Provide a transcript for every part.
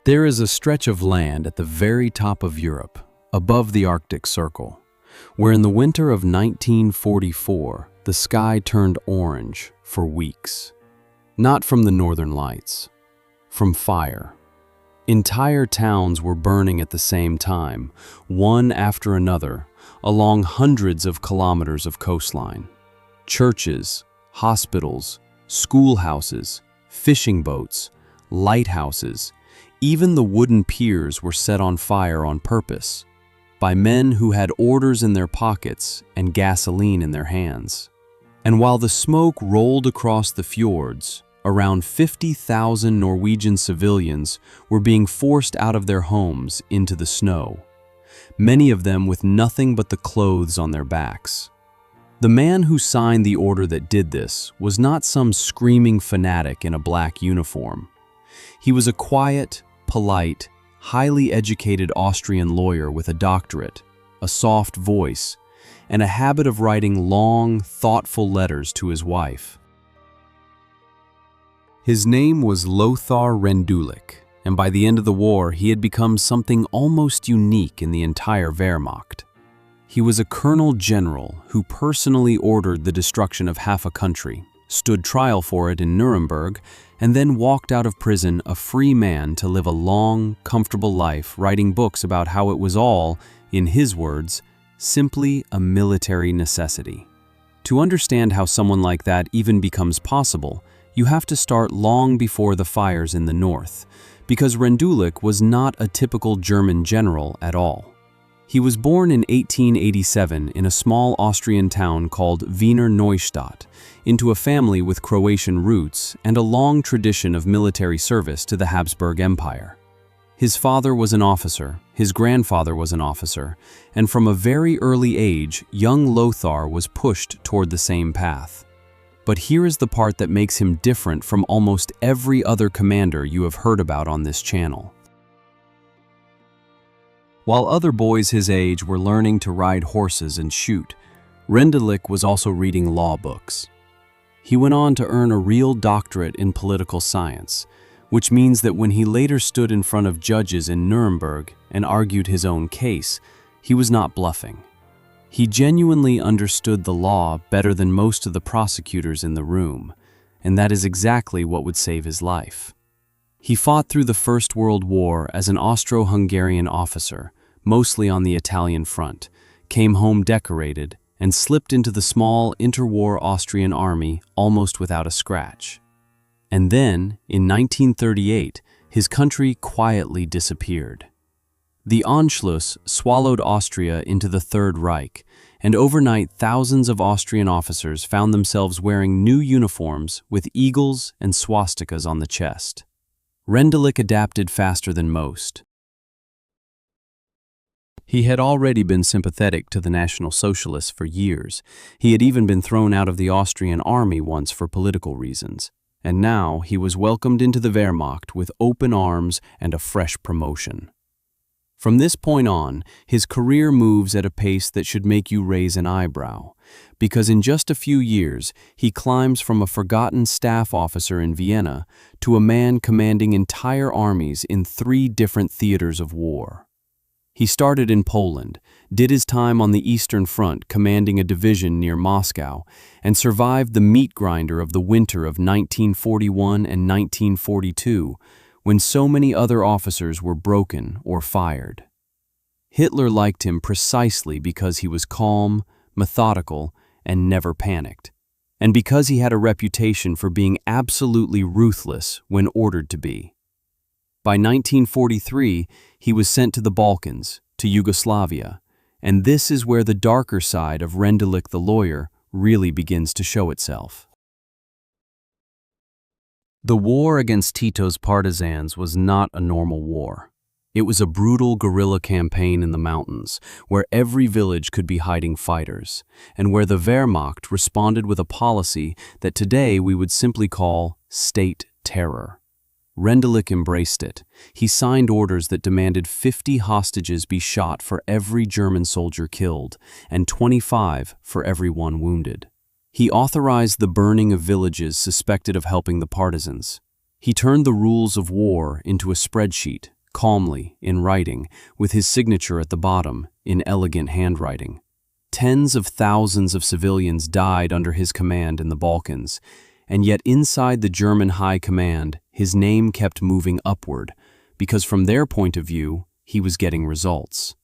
There is a stretch of land at the very top of Europe, above the Arctic Circle, where in the winter of 1944, the sky turned orange for weeks. Not from the northern lights, from fire. Entire towns were burning at the same time, one after another, along hundreds of kilometers of coastline. Churches, hospitals, schoolhouses, fishing boats, lighthouses, even the wooden piers were set on fire on purpose, by men who had orders in their pockets and gasoline in their hands. And while the smoke rolled across the fjords, around 50,000 Norwegian civilians were being forced out of their homes into the snow, many of them with nothing but the clothes on their backs. The man who signed the order that did this was not some screaming fanatic in a black uniform. He was a quiet, polite, highly educated Austrian lawyer with a doctorate, a soft voice, and a habit of writing long, thoughtful letters to his wife. His name was Lothar Rendulic, and by the end of the war he had become something almost unique in the entire Wehrmacht. He was a colonel general who personally ordered the destruction of half a country, stood trial for it in Nuremberg, and then walked out of prison a free man to live a long, comfortable life writing books about how it was all, in his words, simply a military necessity. To understand how someone like that even becomes possible, you have to start long before the fires in the north, because Rendulic was not a typical German general at all. He was born in 1887 in a small Austrian town called Wiener Neustadt, into a family with Croatian roots and a long tradition of military service to the Habsburg Empire. His father was an officer, his grandfather was an officer, and from a very early age, young Lothar was pushed toward the same path. But here is the part that makes him different from almost every other commander you have heard about on this channel. While other boys his age were learning to ride horses and shoot, Rendulic was also reading law books. He went on to earn a real doctorate in political science, which means that when he later stood in front of judges in Nuremberg and argued his own case, he was not bluffing. He genuinely understood the law better than most of the prosecutors in the room, and that is exactly what would save his life. He fought through the First World War as an Austro-Hungarian officer, mostly on the Italian front, came home decorated, and slipped into the small interwar Austrian army almost without a scratch. And then, in 1938, his country quietly disappeared. The Anschluss swallowed Austria into the Third Reich, and overnight thousands of Austrian officers found themselves wearing new uniforms with eagles and swastikas on the chest. Rendulic adapted faster than most. He had already been sympathetic to the National Socialists for years. He had even been thrown out of the Austrian army once for political reasons. And now he was welcomed into the Wehrmacht with open arms and a fresh promotion. From this point on, his career moves at a pace that should make you raise an eyebrow, because in just a few years, he climbs from a forgotten staff officer in Vienna to a man commanding entire armies in 3 different theaters of war. He started in Poland, did his time on the Eastern Front commanding a division near Moscow, and survived the meat grinder of the winter of 1941 and 1942, when so many other officers were broken or fired. Hitler liked him precisely because he was calm, methodical, and never panicked, and because he had a reputation for being absolutely ruthless when ordered to be. By 1943, he was sent to the Balkans, to Yugoslavia, and this is where the darker side of Rendulic the lawyer really begins to show itself. The war against Tito's partisans was not a normal war. It was a brutal guerrilla campaign in the mountains, where every village could be hiding fighters, and where the Wehrmacht responded with a policy that today we would simply call state terror. Rendulic embraced it. He signed orders that demanded 50 hostages be shot for every German soldier killed, and 25 for every one wounded. He authorized the burning of villages suspected of helping the partisans. He turned the rules of war into a spreadsheet, calmly, in writing, with his signature at the bottom, in elegant handwriting. Tens of thousands of civilians died under his command in the Balkans, and yet inside the German High Command, his name kept moving upward, because from their point of view, he was getting results.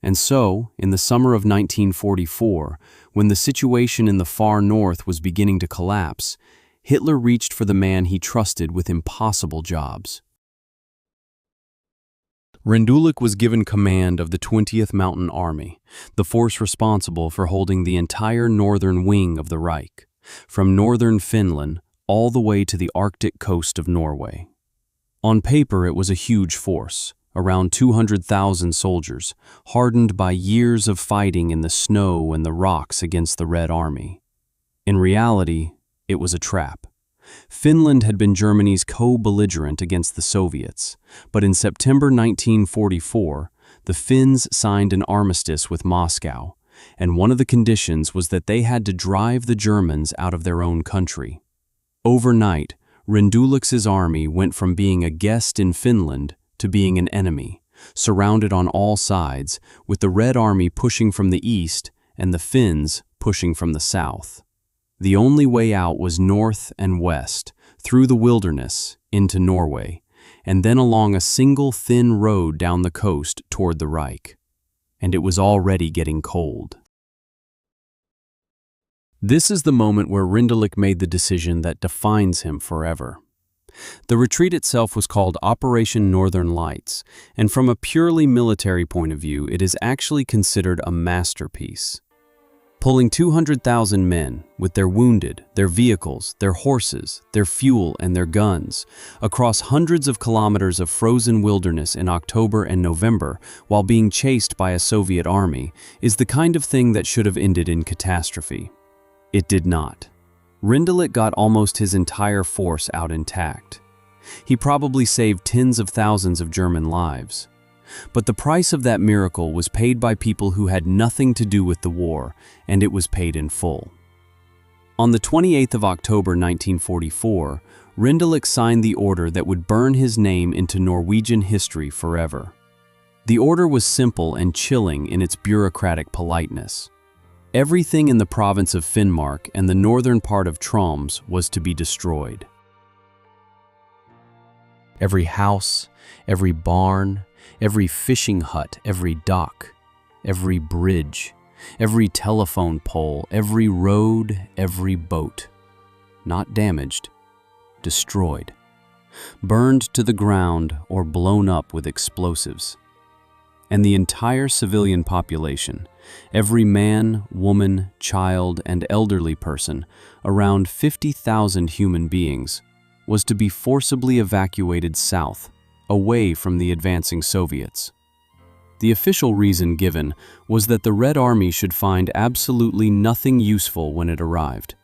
And so, in the summer of 1944, when the situation in the far north was beginning to collapse, Hitler reached for the man he trusted with impossible jobs. Rendulic was given command of the 20th Mountain Army, the force responsible for holding the entire northern wing of the Reich, from northern Finland all the way to the Arctic coast of Norway. On paper, it was a huge force, around 200,000 soldiers, hardened by years of fighting in the snow and the rocks against the Red Army. In reality, it was a trap. Finland had been Germany's co-belligerent against the Soviets, but in September 1944, the Finns signed an armistice with Moscow, and one of the conditions was that they had to drive the Germans out of their own country. Overnight, Rendulic's army went from being a guest in Finland to being an enemy, surrounded on all sides, with the Red Army pushing from the east and the Finns pushing from the south. The only way out was north and west, through the wilderness, into Norway, and then along a single thin road down the coast toward the Reich. And it was already getting cold. This is the moment where Rendulic made the decision that defines him forever. The retreat itself was called Operation Northern Lights, and from a purely military point of view, it is actually considered a masterpiece. Pulling 200,000 men, with their wounded, their vehicles, their horses, their fuel, and their guns, across hundreds of kilometers of frozen wilderness in October and November while being chased by a Soviet army, is the kind of thing that should have ended in catastrophe. It did not. Rendulic got almost his entire force out intact. He probably saved tens of thousands of German lives. But the price of that miracle was paid by people who had nothing to do with the war, and it was paid in full. On the 28th of October 1944, Rendulic signed the order that would burn his name into Norwegian history forever. The order was simple and chilling in its bureaucratic politeness. Everything in the province of Finnmark and the northern part of Troms was to be destroyed. Every house, every barn, every fishing hut, every dock, every bridge, every telephone pole, every road, every boat. Not damaged, destroyed. Burned to the ground or blown up with explosives. And the entire civilian population, every man, woman, child, and elderly person, around 50,000 human beings, was to be forcibly evacuated south, away from the advancing Soviets. The official reason given was that the Red Army should find absolutely nothing useful when it arrived.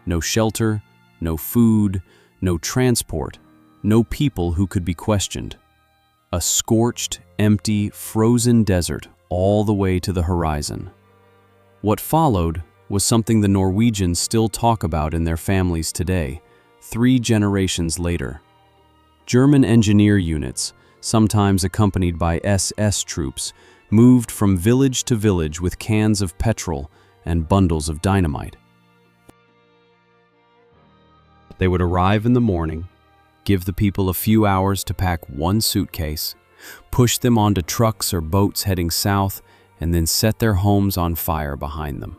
No shelter, no food, no transport, no people who could be questioned. A scorched, empty, frozen desert all the way to the horizon. What followed was something the Norwegians still talk about in their families today, 3 generations later. German engineer units, sometimes accompanied by SS troops, moved from village to village with cans of petrol and bundles of dynamite. They would arrive in the morning, give the people a few hours to pack one suitcase, push them onto trucks or boats heading south, and then set their homes on fire behind them.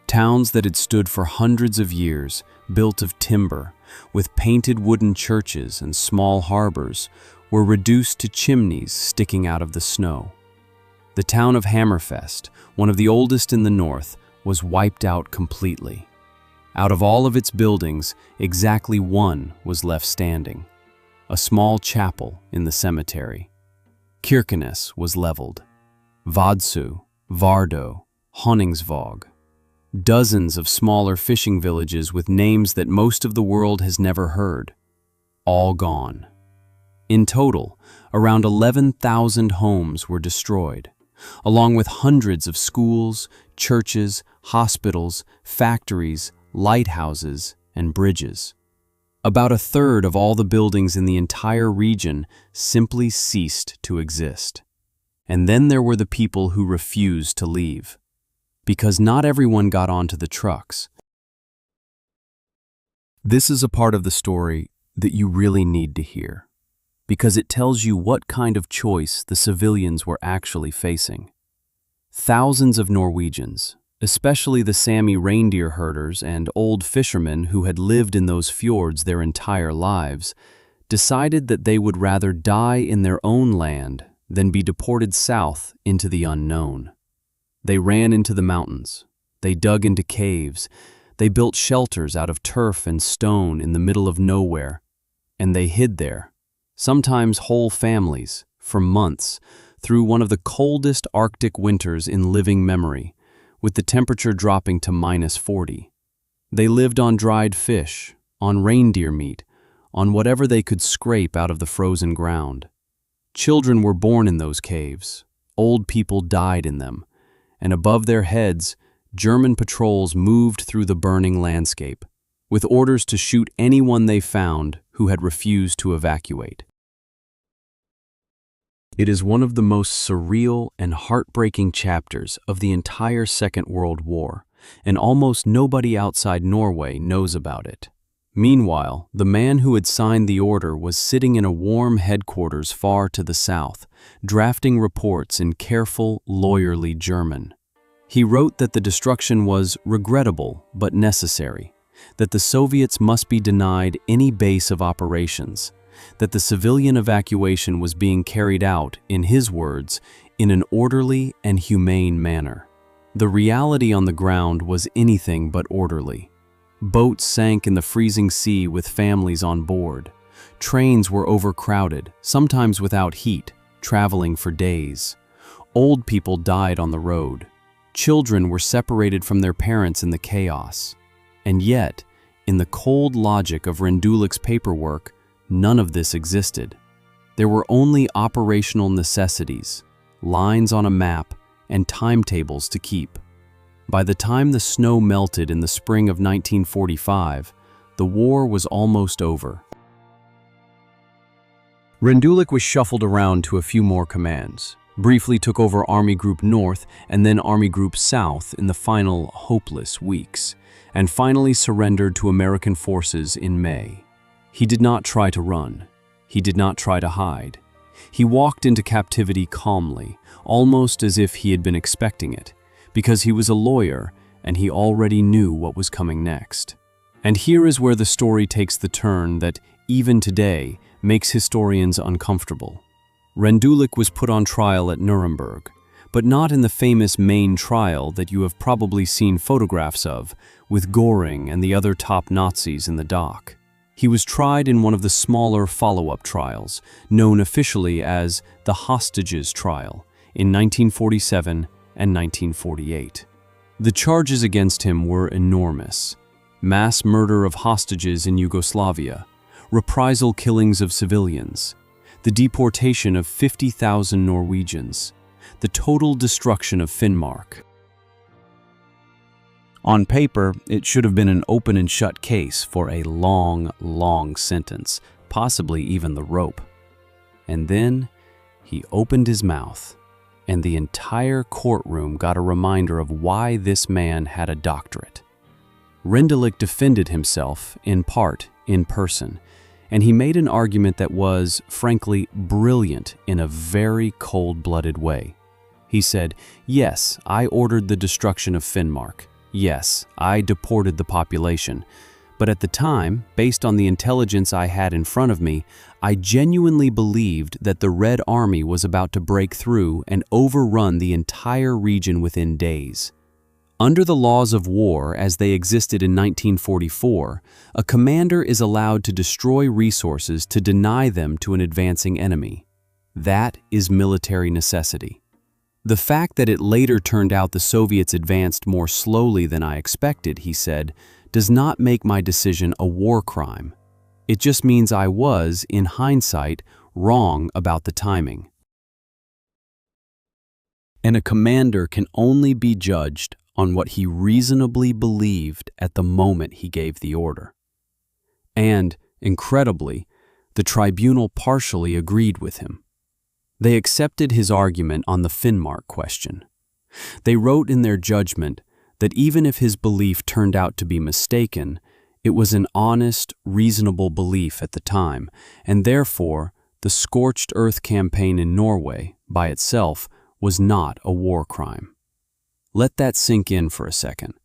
Towns that had stood for hundreds of years, built of timber, with painted wooden churches and small harbors, were reduced to chimneys sticking out of the snow. The town of Hammerfest, one of the oldest in the north, was wiped out completely. Out of all of its buildings, exactly one was left standing. A small chapel in the cemetery. Kirkenes was leveled. Vadsø, Vardø, Honningsvåg. Dozens of smaller fishing villages with names that most of the world has never heard. All gone. In total, around 11,000 homes were destroyed, along with hundreds of schools, churches, hospitals, factories, lighthouses, and bridges. About a third of all the buildings in the entire region simply ceased to exist. And then there were the people who refused to leave. Because not everyone got onto the trucks. This is a part of the story that you really need to hear, because it tells you what kind of choice the civilians were actually facing. Thousands of Norwegians, especially the Sami reindeer herders and old fishermen who had lived in those fjords their entire lives, decided that they would rather die in their own land than be deported south into the unknown. They ran into the mountains. They dug into caves. They built shelters out of turf and stone in the middle of nowhere, and they hid there, sometimes whole families, for months, through one of the coldest Arctic winters in living memory, with the temperature dropping to -40. They lived on dried fish, on reindeer meat, on whatever they could scrape out of the frozen ground. Children were born in those caves, old people died in them, and above their heads, German patrols moved through the burning landscape, with orders to shoot anyone they found who had refused to evacuate. It is one of the most surreal and heartbreaking chapters of the entire Second World War, and almost nobody outside Norway knows about it. Meanwhile, the man who had signed the order was sitting in a warm headquarters far to the south, drafting reports in careful, lawyerly German. He wrote that the destruction was regrettable but necessary, that the Soviets must be denied any base of operations, that the civilian evacuation was being carried out, in his words, in an orderly and humane manner. The reality on the ground was anything but orderly. Boats sank in the freezing sea with families on board. Trains were overcrowded, sometimes without heat, traveling for days. Old people died on the road. Children were separated from their parents in the chaos. And yet, in the cold logic of Rendulic's paperwork, none of this existed. There were only operational necessities, lines on a map, and timetables to keep. By the time the snow melted in the spring of 1945, the war was almost over. Rendulic was shuffled around to a few more commands, briefly took over Army Group North and then Army Group South in the final hopeless weeks, and finally surrendered to American forces in May. He did not try to run. He did not try to hide. He walked into captivity calmly, almost as if he had been expecting it, because he was a lawyer and he already knew what was coming next. And here is where the story takes the turn that, even today, makes historians uncomfortable. Rendulic was put on trial at Nuremberg, but not in the famous main trial that you have probably seen photographs of, with Göring and the other top Nazis in the dock. He was tried in one of the smaller follow-up trials, known officially as the Hostages Trial, in 1947 and 1948. The charges against him were enormous: mass murder of hostages in Yugoslavia, reprisal killings of civilians, the deportation of 50,000 Norwegians, the total destruction of Finnmark. On paper, it should have been an open and shut case for a long, long sentence, possibly even the rope. And then he opened his mouth, and the entire courtroom got a reminder of why this man had a doctorate. Rendulic defended himself, in part, in person, and he made an argument that was, frankly, brilliant in a very cold-blooded way. He said, "Yes, I ordered the destruction of Finnmark. Yes, I deported the population. But at the time, based on the intelligence I had in front of me, I genuinely believed that the Red Army was about to break through and overrun the entire region within days. Under the laws of war as they existed in 1944, a commander is allowed to destroy resources to deny them to an advancing enemy. That is military necessity. The fact that it later turned out the Soviets advanced more slowly than I expected," he said, "does not make my decision a war crime. It just means I was, in hindsight, wrong about the timing." And a commander can only be judged on what he reasonably believed at the moment he gave the order. And, Incredibly, the tribunal partially agreed with him. They accepted his argument on the Finnmark question. They wrote in their judgment that even if his belief turned out to be mistaken, it was an honest, reasonable belief at the time, and therefore the Scorched Earth campaign in Norway, by itself, was not a war crime. Let that sink in for a second.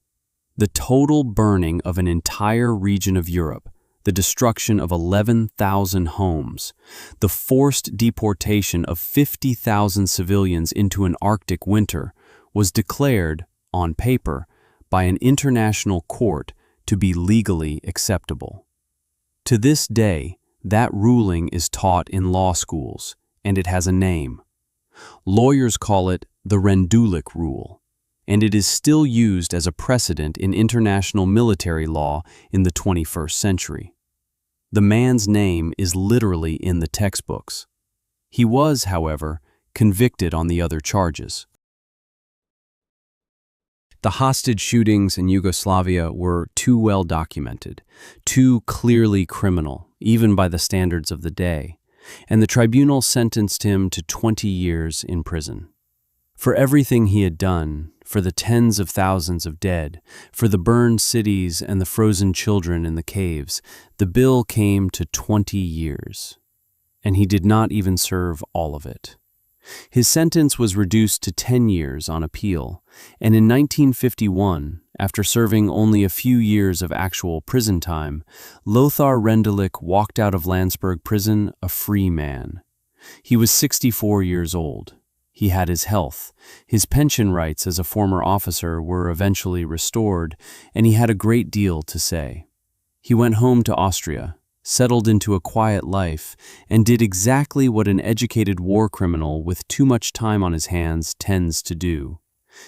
The total burning of an entire region of Europe, the destruction of 11,000 homes, the forced deportation of 50,000 civilians into an Arctic winter was declared, on paper, by an international court to be legally acceptable. To this day, that ruling is taught in law schools, and it has a name. Lawyers call it the Rendulic Rule, and it is still used as a precedent in international military law in the 21st century. The man's name is literally in the textbooks. He was, however, convicted on the other charges. The hostage shootings in Yugoslavia were too well documented, too clearly criminal, even by the standards of the day, and the tribunal sentenced him to 20 years in prison. For everything he had done, for the tens of thousands of dead, for the burned cities and the frozen children in the caves, the bill came to 20 years. And he did not even serve all of it. His sentence was reduced to 10 years on appeal, and in 1951, after serving only a few years of actual prison time, Lothar Rendulic walked out of Landsberg prison a free man. He was 64 years old. He had his health. His pension rights as a former officer were eventually restored, and he had a great deal to say. He went home to Austria, settled into a quiet life, and did exactly what an educated war criminal with too much time on his hands tends to do.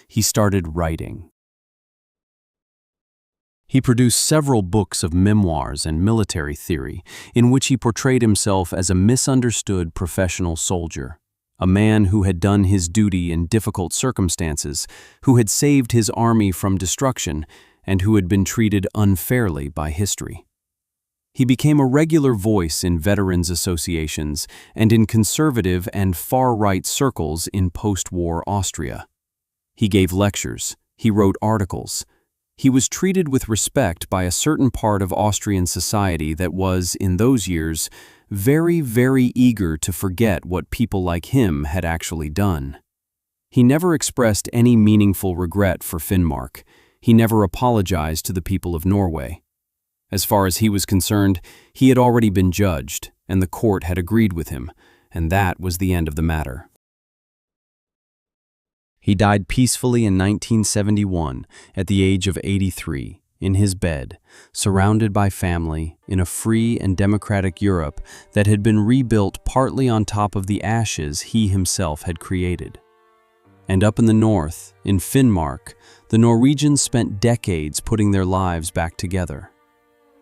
He started writing. He produced several books of memoirs and military theory, in which he portrayed himself as a misunderstood professional soldier, a man who had done his duty in difficult circumstances, who had saved his army from destruction, and who had been treated unfairly by history. He became a regular voice in veterans associations and in conservative and far-right circles in post-war Austria. He gave lectures. He wrote articles. He was treated with respect by a certain part of Austrian society that was, in those years, very, very eager to forget what people like him had actually done. He never expressed any meaningful regret for Finnmark. He never apologized to the people of Norway. As far as he was concerned, he had already been judged, and the court had agreed with him, and that was the end of the matter. He died peacefully in 1971, at the age of 83, in his bed, surrounded by family, in a free and democratic Europe that had been rebuilt partly on top of the ashes he himself had created. And up in the north, in Finnmark, the Norwegians spent decades putting their lives back together.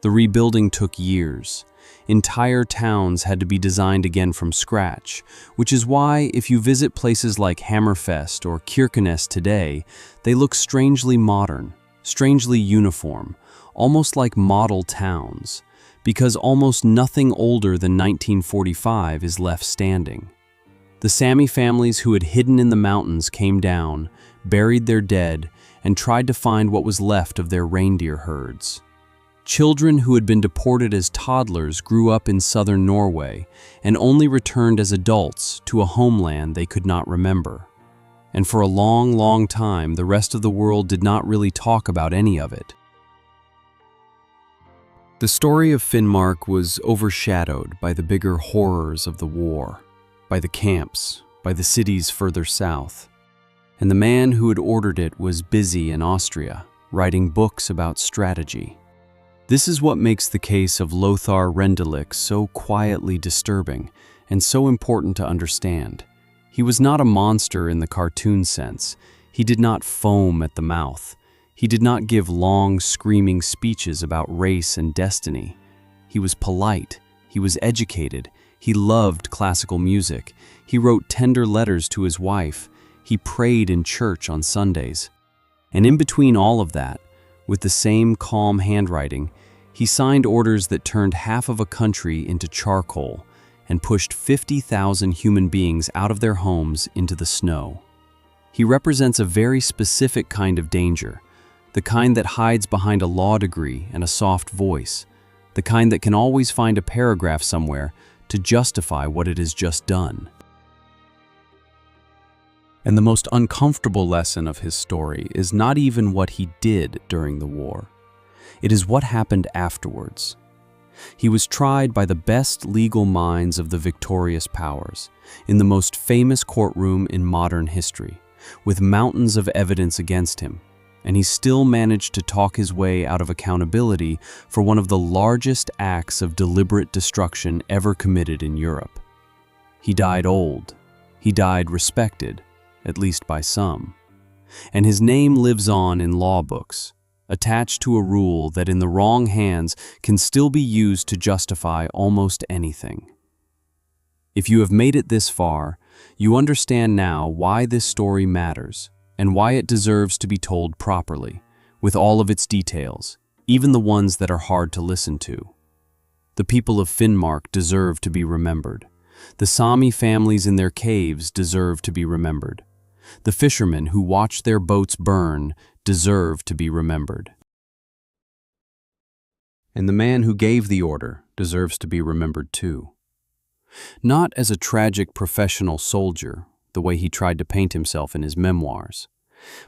The rebuilding took years. Entire towns had to be designed again from scratch, which is why if you visit places like Hammerfest or Kirkenes today, they look strangely modern, strangely uniform, almost like model towns, because almost nothing older than 1945 is left standing. The Sami families who had hidden in the mountains came down, buried their dead, and tried to find what was left of their reindeer herds. Children who had been deported as toddlers grew up in southern Norway and only returned as adults to a homeland they could not remember. And for a long, long time, the rest of the world did not really talk about any of it. The story of Finnmark was overshadowed by the bigger horrors of the war, by the camps, by the cities further south. And the man who had ordered it was busy in Austria, writing books about strategy. This is what makes the case of Lothar Rendulic so quietly disturbing and so important to understand. He was not a monster in the cartoon sense. He did not foam at the mouth. He did not give long, screaming speeches about race and destiny. He was polite. He was educated. He loved classical music. He wrote tender letters to his wife. He prayed in church on Sundays. And in between all of that, with the same calm handwriting, He signed orders that turned half of a country into charcoal and pushed 50,000 human beings out of their homes into the snow. He represents a very specific kind of danger, the kind that hides behind a law degree and a soft voice, the kind that can always find a paragraph somewhere to justify what it has just done. And the most uncomfortable lesson of his story is not even what he did during the war. It is what happened afterwards. He was tried by the best legal minds of the victorious powers, in the most famous courtroom in modern history, with mountains of evidence against him, and he still managed to talk his way out of accountability for one of the largest acts of deliberate destruction ever committed in Europe. He died old. He died respected, at least by some. And his name lives on in law books, attached to a rule that in the wrong hands can still be used to justify almost anything. If you have made it this far, you understand now why this story matters and why it deserves to be told properly, with all of its details, even the ones that are hard to listen to. The people of Finnmark deserve to be remembered. The Sami families in their caves deserve to be remembered. The fishermen who watched their boats burn deserve to be remembered. And the man who gave the order deserves to be remembered too. Not as a tragic professional soldier, the way he tried to paint himself in his memoirs,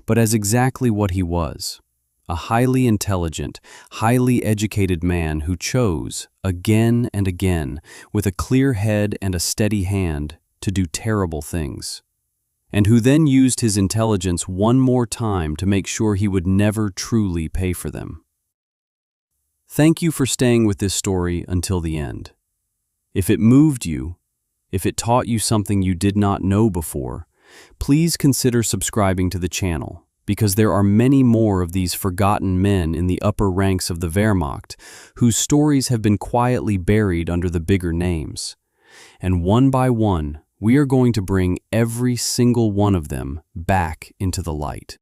but as exactly what he was, a highly intelligent, highly educated man who chose, again and again, with a clear head and a steady hand, to do terrible things, and who then used his intelligence one more time to make sure he would never truly pay for them. Thank you for staying with this story until the end. If it moved you, if it taught you something you did not know before, please consider subscribing to the channel, because there are many more of these forgotten men in the upper ranks of the Wehrmacht whose stories have been quietly buried under the bigger names. And one by one, we are going to bring every single one of them back into the light.